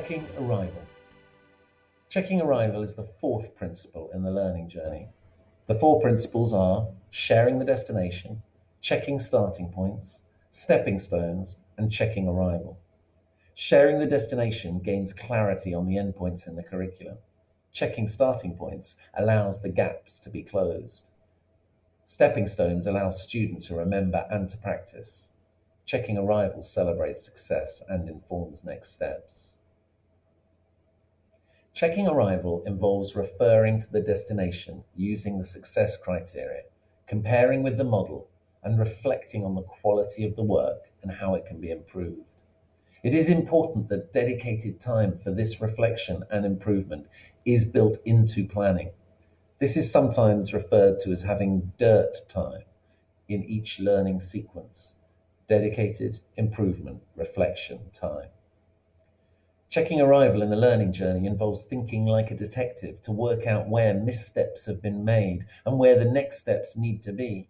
Checking arrival. Checking arrival is the fourth principle in the learning journey. The four principles are sharing the destination, checking starting points, stepping stones, and checking arrival. Sharing the destination gains clarity on the endpoints in the curriculum. Checking starting points allows the gaps to be closed. Stepping stones allows students to remember and to practice. Checking arrival celebrates success and informs next steps. Checking arrival involves referring to the destination using the success criteria, comparing with the model, and reflecting on the quality of the work and how it can be improved. It is important that dedicated time for this reflection and improvement is built into planning. This is sometimes referred to as having DIRT time in each learning sequence: dedicated, improvement, reflection, time. Checking arrival in the learning journey involves thinking like a detective to work out where missteps have been made and where the next steps need to be.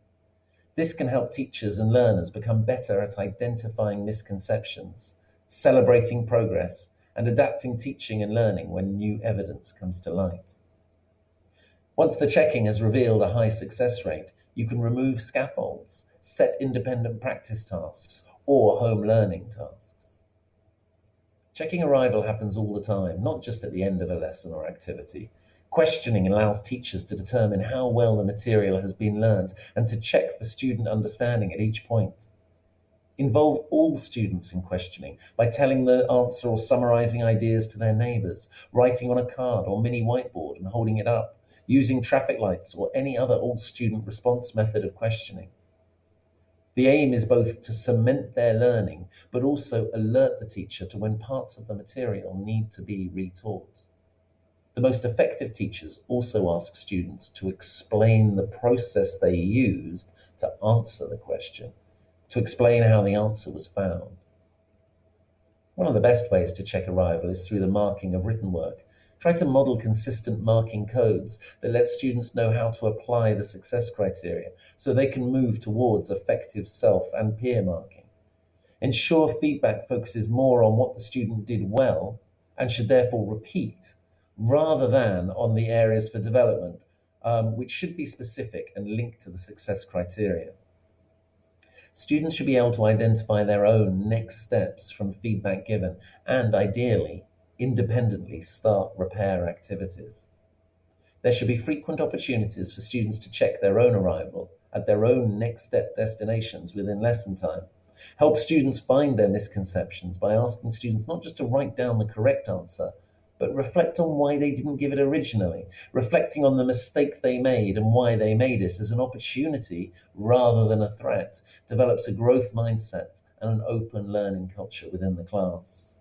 This can help teachers and learners become better at identifying misconceptions, celebrating progress, and adapting teaching and learning when new evidence comes to light. Once the checking has revealed a high success rate, you can remove scaffolds, set independent practice tasks, or home learning tasks. Checking arrival happens all the time, not just at the end of a lesson or activity. Questioning allows teachers to determine how well the material has been learned and to check for student understanding at each point. Involve all students in questioning by telling the answer or summarizing ideas to their neighbors, writing on a card or mini whiteboard and holding it up, using traffic lights or any other all-student response method of questioning. The aim is both to cement their learning, but also alert the teacher to when parts of the material need to be retaught. The most effective teachers also ask students to explain the process they used to answer the question, to explain how the answer was found. One of the best ways to check arrival is through the marking of written work. Try to model consistent marking codes that let students know how to apply the success criteria so they can move towards effective self and peer marking. Ensure feedback focuses more on what the student did well and should therefore repeat, rather than on the areas for development, which should be specific and linked to the success criteria. Students should be able to identify their own next steps from feedback given and, ideally, independently start repair activities. There should be frequent opportunities for students to check their own arrival at their own next step destinations within lesson time. Help students find their misconceptions by asking students not just to write down the correct answer, but reflect on why they didn't give it originally, reflecting on the mistake they made and why they made it as an opportunity rather than a threat, develops a growth mindset and an open learning culture within the class.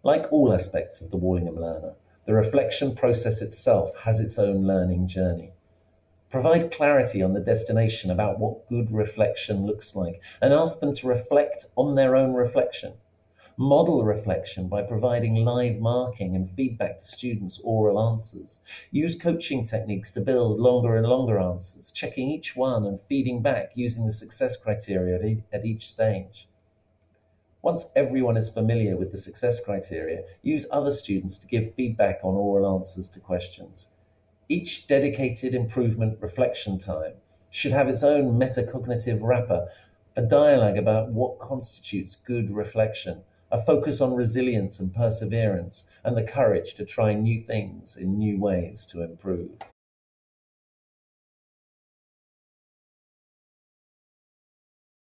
Like all aspects of the Wallingham learner, the reflection process itself has its own learning journey. Provide clarity on the destination about what good reflection looks like and ask them to reflect on their own reflection. Model reflection by providing live marking and feedback to students' oral answers. Use coaching techniques to build longer and longer answers, checking each one and feeding back using the success criteria at each stage. Once everyone is familiar with the success criteria, use other students to give feedback on oral answers to questions. Each dedicated improvement reflection time should have its own metacognitive wrapper, a dialogue about what constitutes good reflection, a focus on resilience and perseverance, and the courage to try new things in new ways to improve.